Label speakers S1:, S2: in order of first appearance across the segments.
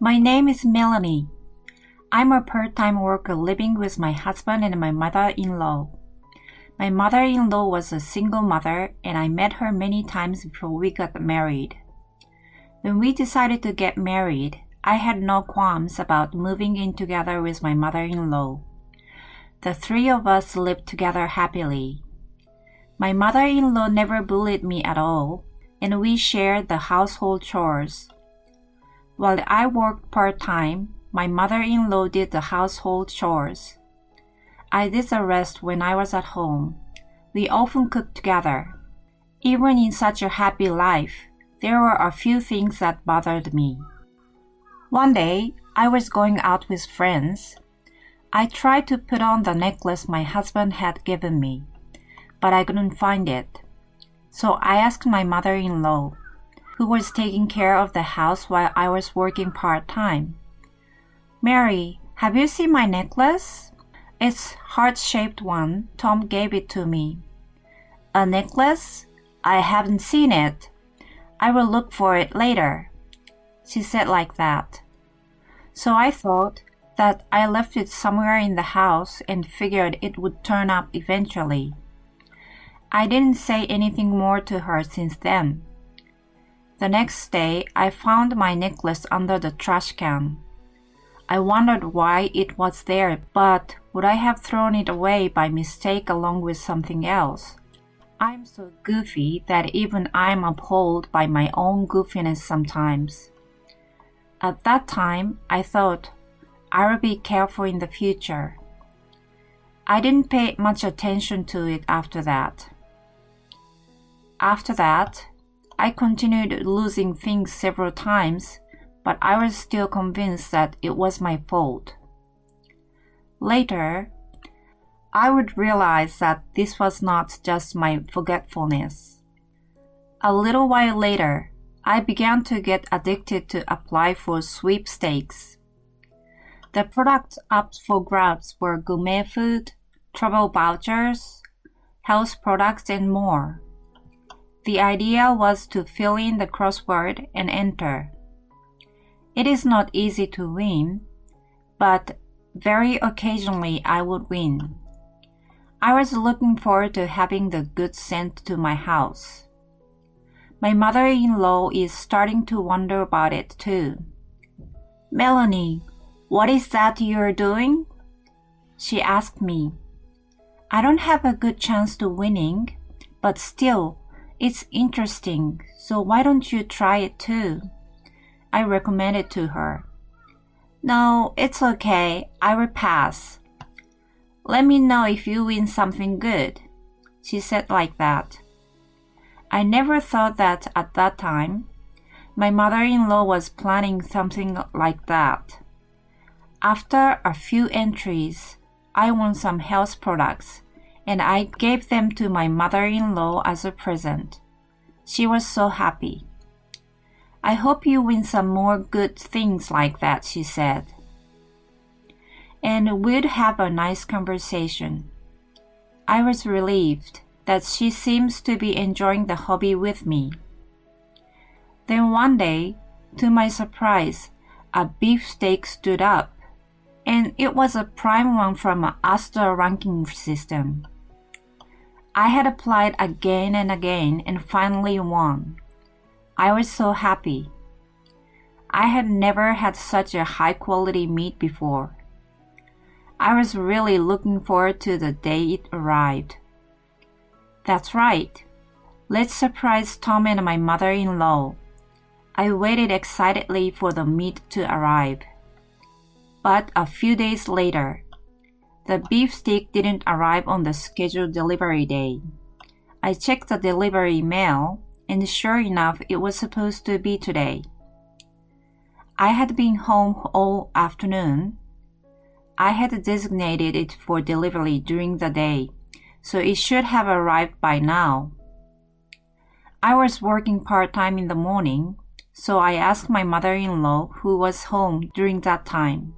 S1: My name is Melanie. I'm a part-time worker living with my husband and my mother-in-law. My mother-in-law was a single mother and I met her many times before we got married. When we decided to get married, I had no qualms about moving in together with my mother-in-law. The three of us lived together happily. My mother-in-law never bullied me at all, and we shared the household chores. While I worked part-time, my mother-in-law did the household chores. I did the rest when I was at home. We often cooked together. Even in such a happy life, there were a few things that bothered me. One day, I was going out with friends. I tried to put on the necklace my husband had given me, but I couldn't find it. So I asked my mother-in-law, who was taking care of the house while I was working part-time. "Mary, have you seen my necklace? It's heart-shaped one. Tom gave it to me." "A necklace? I haven't seen it. I will look for it later," she said like that. So I thought that I left it somewhere in the house and figured it would turn up eventually. I didn't say anything more to her since then. The next day, I found my necklace under the trash can. I wondered why it was there, but would I have thrown it away by mistake along with something else? I'm so goofy that even I'm appalled by my own goofiness sometimes. At that time, I thought, I will be careful in the future. I didn't pay much attention to it after that. After that, I continued losing things several times, but I was still convinced that it was my fault. Later, I would realize that this was not just my forgetfulness. A little while later, I began to get addicted to apply for sweepstakes. The products up for grabs were gourmet food, travel vouchers, health products, and more. The idea was to fill in the crossword and enter. It is not easy to win, but very occasionally I would win. I was looking forward to having the goods sent to my house. My mother-in-law is starting to wonder about it too. "Melanie, what is that you're doing?" she asked me. "I don't have a good chance to winning, but still, it's interesting, so why don't you try it too?" I recommended to her. "No, it's okay. I will pass. Let me know if you win something good," she said like that. I never thought that at that time. My mother-in-law was planning something like that. After a few entries, I won some health products, and I gave them to my mother-in-law as a present. She was so happy. "I hope you win some more good things like that," she said. And we'd have a nice conversation. I was relieved that she seems to be enjoying the hobby with me. Then one day, to my surprise, a beefsteak stood up, and it was a prime one from an Astor ranking system. I had applied again and again and finally won. I was so happy. I had never had such a high-quality meat before. I was really looking forward to the day it arrived. That's right. Let's surprise Tom and my mother-in-law. I waited excitedly for the meat to arrive. But a few days later, the beefsteak didn't arrive on the scheduled delivery day. I checked the delivery mail, and sure enough, it was supposed to be today. I had been home all afternoon. I had designated it for delivery during the day, so it should have arrived by now. I was working part-time in the morning, so I asked my mother-in-law who was home during that time.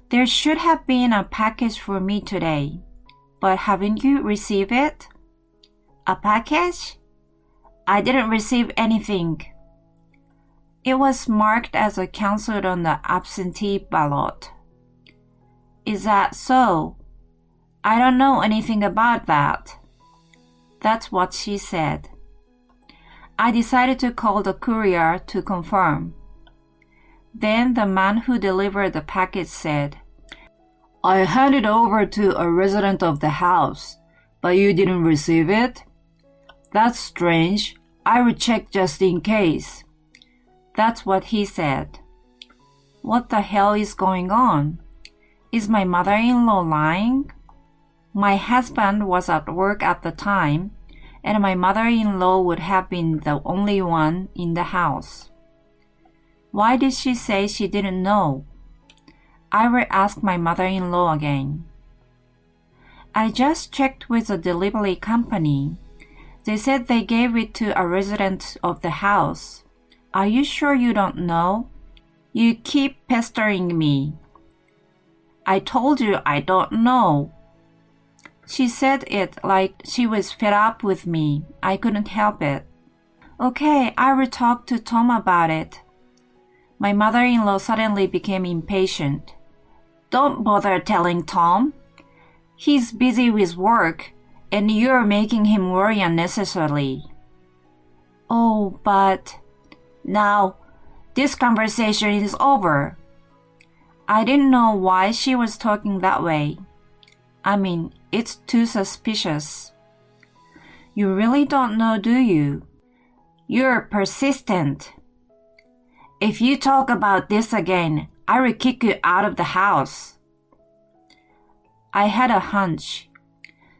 S1: "There should have been a package for me today, but haven't you received it?" "A package? I didn't receive anything." It was marked as a cancelled on the absentee ballot. Is that so? I don't know anything about that. That's what she said. I decided to call the courier to confirm. Then the man who delivered the package said, I handed it over to a resident of the house, but you didn't receive it? That's strange. I will check just in case. That's what he said. What the hell is going on? Is my mother-in-law lying? My husband was at work at the time, and my mother-in-law would have been the only one in the house. Why did she say she didn't know? I will ask my mother-in-law again. I just checked with the delivery company. They said they gave it to a resident of the house. Are you sure you don't know? You keep pestering me. I told you I don't know. She said it like she was fed up with me. I couldn't help it. Okay, I will talk to Tom about it. My mother-in-law suddenly became impatient. Don't bother telling Tom. He's busy with work, and you're making him worry unnecessarily. Oh, but... Now, this conversation is over. I didn't know why she was talking that way. I mean, it's too suspicious. You really don't know, do you? You're persistent. If you talk about this again, I will kick you out of the house. I had a hunch.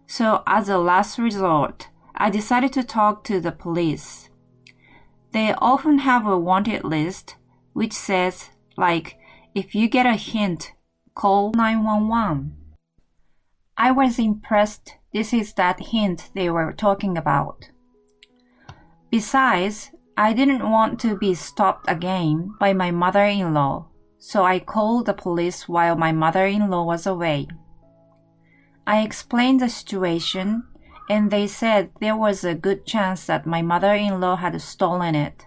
S1: So as a last resort, I decided to talk to the police. They often have a wanted list, which says, like, if you get a hint, call 911. I was impressed this is that hint they were talking about. Besides, I didn't want to be stopped again by my mother-in-law, so I called the police while my mother-in-law was away. I explained the situation, and they said there was a good chance that my mother-in-law had stolen it.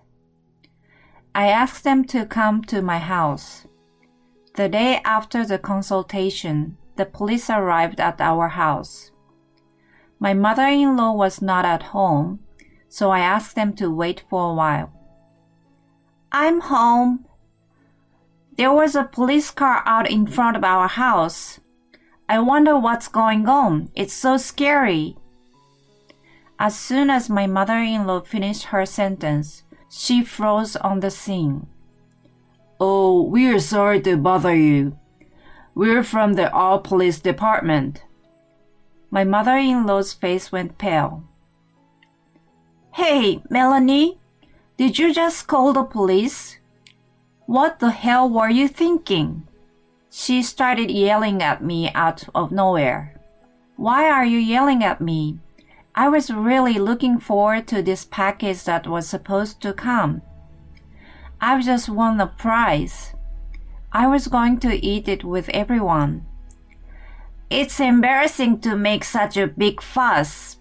S1: I asked them to come to my house. The day after the consultation, the police arrived at our house. My mother-in-law was not at home, so I asked them to wait for a while. I'm home. There was a police car out in front of our house. I wonder what's going on. It's so scary. As soon as my mother-in-law finished her sentence, she froze on the scene. Oh, we're sorry to bother you. We're from the All Police Department. My mother-in-law's face went pale. Hey, Melanie, did you just call the police? What the hell were you thinking? She started yelling at me out of nowhere. Why are you yelling at me? I was really looking forward to this package that was supposed to come. I've just won a prize. I was going to eat it with everyone. It's embarrassing to make such a big fuss.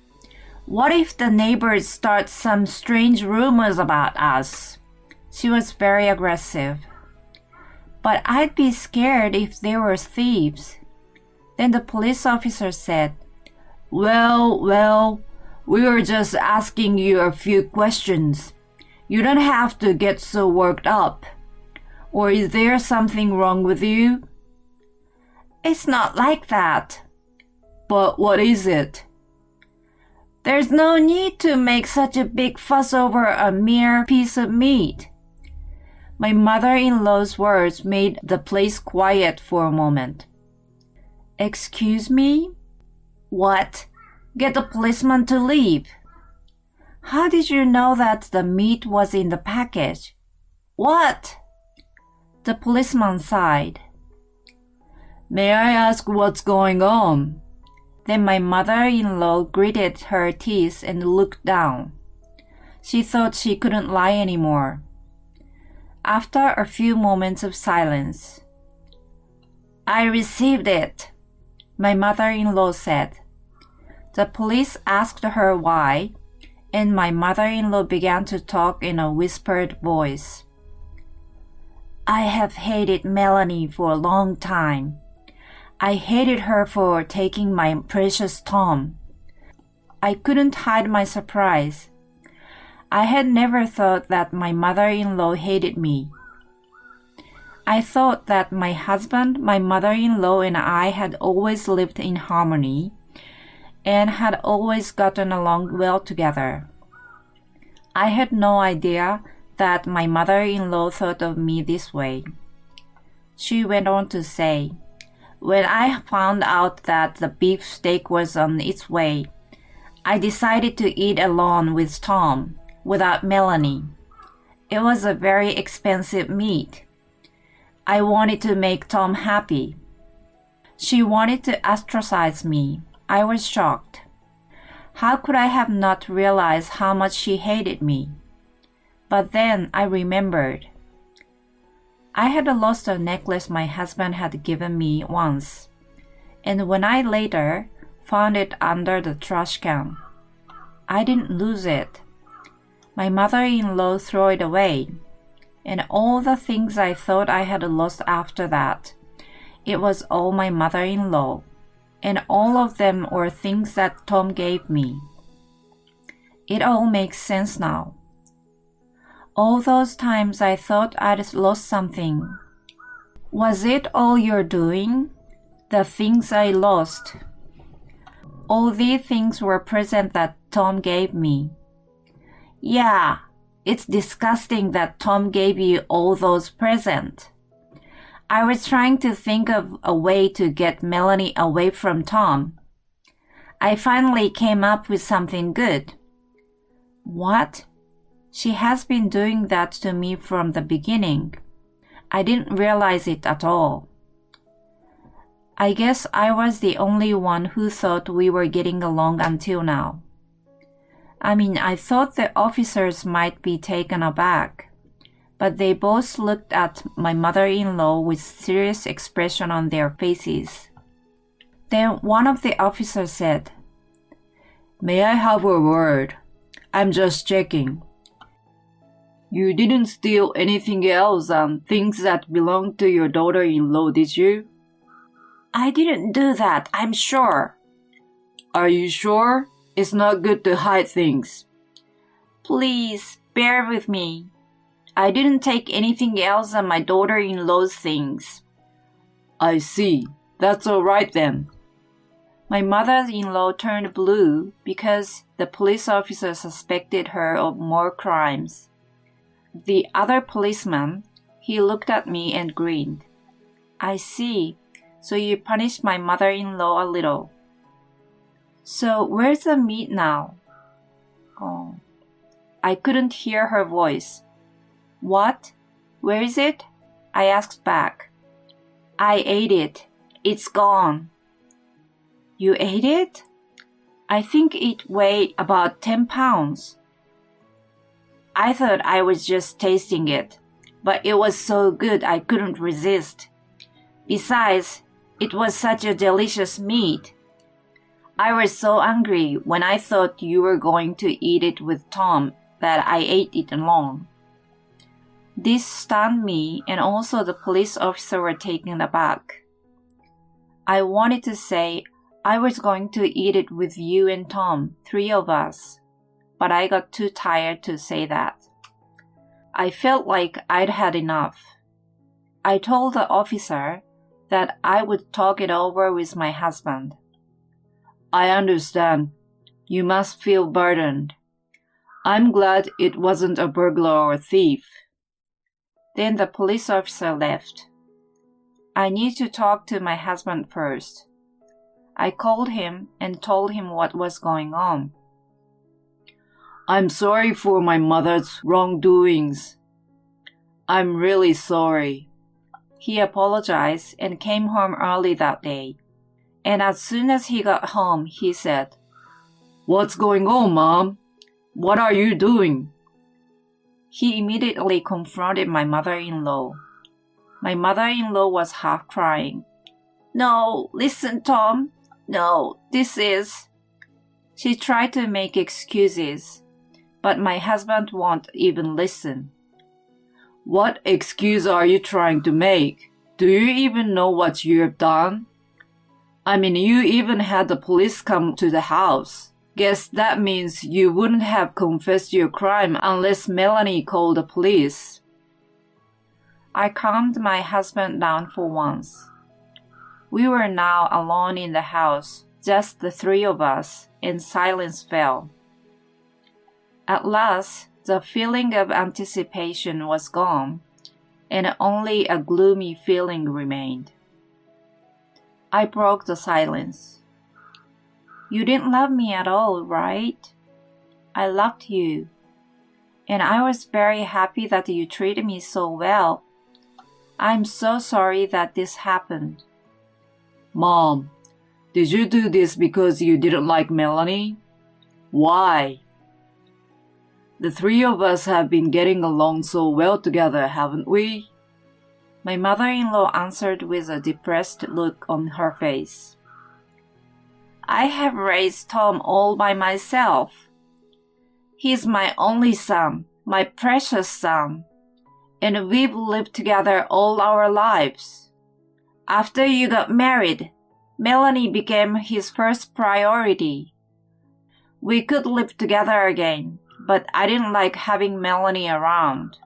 S1: What if the neighbors start some strange rumors about us? She was very aggressive. But I'd be scared if they were thieves. Then the police officer said, Well, we were just asking you a few questions. You don't have to get so worked up. Or is there something wrong with you? It's not like that. But what is it? There's no need to make such a big fuss over a mere piece of meat. My mother-in-law's words made the place quiet for a moment. Excuse me? What? Get the policeman to leave. How did you know that the meat was in the package? What? The policeman sighed. May I ask what's going on? Then my mother-in-law gritted her teeth and looked down. She thought she couldn't lie anymore. After a few moments of silence, I received it, my mother-in-law said. The police asked her why, and my mother-in-law began to talk in a whispered voice. I have hated Melanie for a long time. I hated her for taking my precious Tom. I couldn't hide my surprise. I had never thought that my mother-in-law hated me. I thought that my husband, my mother-in-law, and I had always lived in harmony and had always gotten along well together. I had no idea that my mother-in-law thought of me this way. She went on to say, when I found out that the beefsteak was on its way, I decided to eat alone with Tom, without Melanie. It was a very expensive meat. I wanted to make Tom happy. She wanted to ostracize me. I was shocked. How could I have not realized how much she hated me? But then I remembered. I had lost a necklace my husband had given me once, and when I later found it under the trash can, I didn't lose it. My mother-in-law threw it away, and all the things I thought I had lost after that, it was all my mother-in-law, and all of them were things that Tom gave me. It all makes sense now. All those times I thought I'd lost something. Was it all your doing? The things I lost. All these things were presents that Tom gave me. Yeah, it's disgusting that Tom gave you all those presents. I was trying to think of a way to get Melanie away from Tom. I finally came up with something good. What? She has been doing that to me from the beginning. I didn't realize it at all. I guess I was the only one who thought we were getting along until now. I thought the officers might be taken aback, but they both looked at my mother-in-law with serious expression on their faces. Then one of the officers said, "May I have a word? I'm just checking. You didn't steal anything else than things that belonged to your daughter-in-law, did you?" "I didn't do that, I'm sure." "Are you sure? It's not good to hide things." "Please, bear with me. I didn't take anything else than my daughter-in-law's things." "I see. That's all right then." My mother-in-law turned blue because the police officer suspected her of more crimes. The other policeman, he looked at me and grinned. "I see. So you punished my mother-in-law a little. So where's the meat now?" Oh, I couldn't hear her voice. "What? Where is it?" I asked back. "I ate it. It's gone." "You ate it?" "I think it weighed about 10 pounds. I thought I was just tasting it, but it was so good I couldn't resist. Besides, it was such a delicious meat. I was so angry when I thought you were going to eat it with Tom that I ate it alone." This stunned me, and also the police officer were taken aback. I wanted to say I was going to eat it with you and Tom, 3 of us, but I got too tired to say that. I felt like I'd had enough. I told the officer that I would talk it over with my husband. "I understand. You must feel burdened. I'm glad it wasn't a burglar or a thief." Then the police officer left. I need to talk to my husband first. I called him and told him what was going on. "I'm sorry for my mother's wrongdoings." "I'm really sorry." He apologized and came home early that day. And as soon as he got home, he said, "What's going on, Mom? What are you doing?" He immediately confronted my mother-in-law. My mother-in-law was half crying. "No, listen, Tom. No, this is..." She tried to make excuses, but my husband won't even listen.
S2: What excuse are you trying to make? Do you even know what you have done? I mean, you even had the police come to the house. Guess that means you wouldn't have confessed your crime unless Melanie called the police.
S1: I calmed my husband down for once. We were now alone in the house, just the three of us, and silence fell. At last, the feeling of anticipation was gone, and only a gloomy feeling remained. I broke the silence. You didn't love me at all, right? I loved you, and I was very happy that you treated me so well. I'm so sorry that this happened.
S2: Mom, did you do this because you didn't like Melanie? Why? The three of us have been getting along so well together, haven't we?
S1: My mother-in-law answered with a depressed look on her face. I have raised Tom all by myself. He's my only son, my precious son, and we've lived together all our lives. After you got married, Melanie became his first priority. We could live together again, but I didn't like having Melanie around.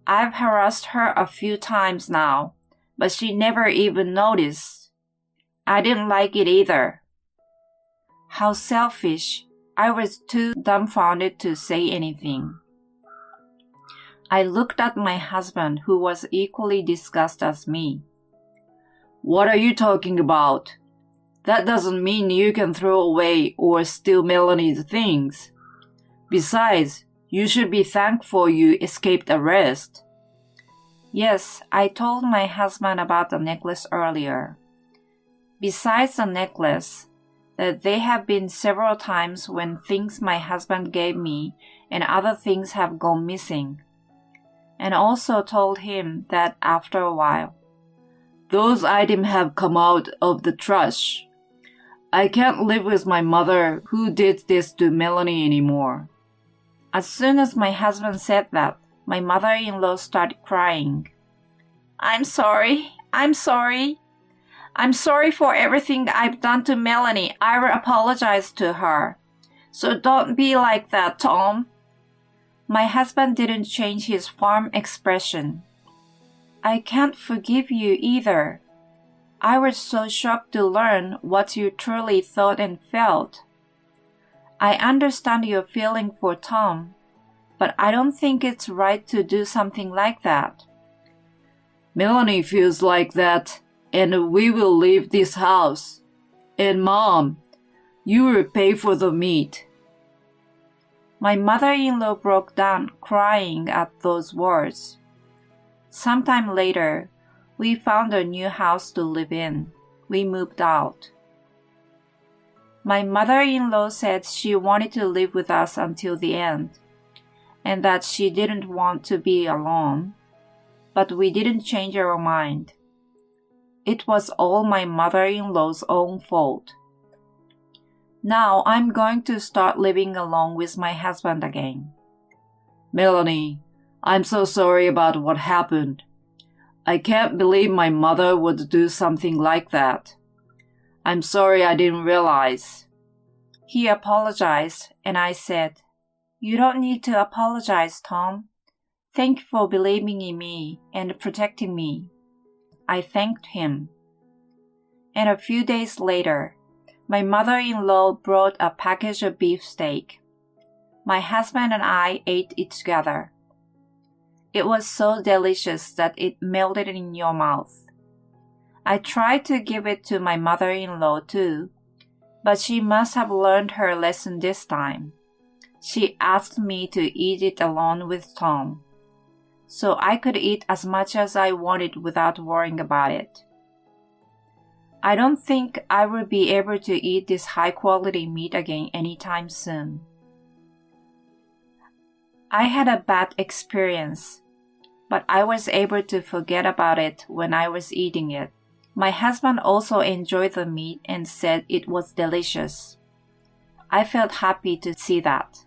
S1: I've harassed her a few times now, but she never even noticed. I didn't like it either. How selfish. I was too dumbfounded to say anything. I looked at my husband, who was equally disgusted as me.
S2: What are you talking about? That doesn't mean you can throw away or steal Melanie's things. Besides, you should be thankful you escaped arrest.
S1: Yes, I told my husband about the necklace earlier. Besides the necklace, that there have been several times when things my husband gave me and other things have gone missing. And also told him that after a while,
S2: those items have come out of the trash. I can't live with my mother who did this to Melanie anymore.
S1: As soon as my husband said that, my mother-in-law started crying. I'm sorry. I'm sorry for everything I've done to Melanie. I will apologize to her. So don't be like that, Tom. My husband didn't change his firm expression. I can't forgive you either. I was so shocked to learn what you truly thought and felt. I understand your feeling for Tom, but I don't think it's right to do something like that.
S2: Melanie feels like that, and we will leave this house. And Mom, you will pay for the meat.
S1: My mother-in-law broke down crying at those words. Sometime later, we found a new house to live in. We moved out. My mother-in-law said she wanted to live with us until the end, and that she didn't want to be alone, but we didn't change our mind. It was all my mother-in-law's own fault. Now I'm going to start living alone with my husband again.
S2: Melanie, I'm so sorry about what happened. I can't believe my mother would do something like that. I'm sorry I didn't realize.
S1: He apologized, and I said, You don't need to apologize, Tom. Thank you for believing in me and protecting me. I thanked him. And a few days later, my mother-in-law brought a package of beefsteak. My husband and I ate it together. It was so delicious that it melted in your mouth. I tried to give it to my mother-in-law too, but she must have learned her lesson this time. She asked me to eat it alone with Tom, so I could eat as much as I wanted without worrying about it. I don't think I will be able to eat this high-quality meat again anytime soon. I had a bad experience, but I was able to forget about it when I was eating it. My husband also enjoyed the meat and said it was delicious. I felt happy to see that.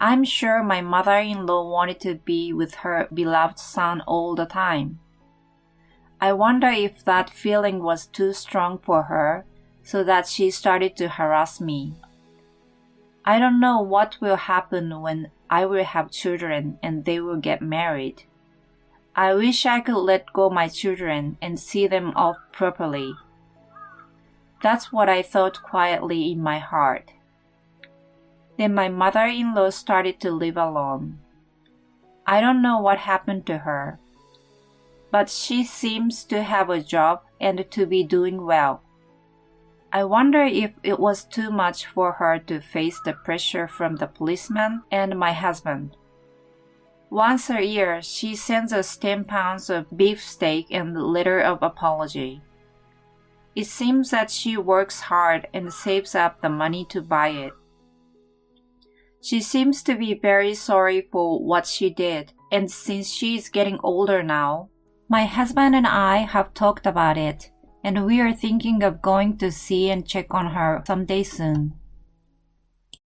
S1: I'm sure my mother-in-law wanted to be with her beloved son all the time. I wonder if that feeling was too strong for her, so that she started to harass me. I don't know what will happen when I will have children and they will get married. I wish I could let go my children and see them off properly. That's what I thought quietly in my heart. Then my mother-in-law started to live alone. I don't know what happened to her, but she seems to have a job and to be doing well. I wonder if it was too much for her to face the pressure from the policeman and my husband. Once a year, she sends us 10 pounds of beefsteak and a letter of apology. It seems that she works hard and saves up the money to buy it. She seems to be very sorry for what she did, and since she is getting older now, my husband and I have talked about it, and we are thinking of going to see and check on her someday soon.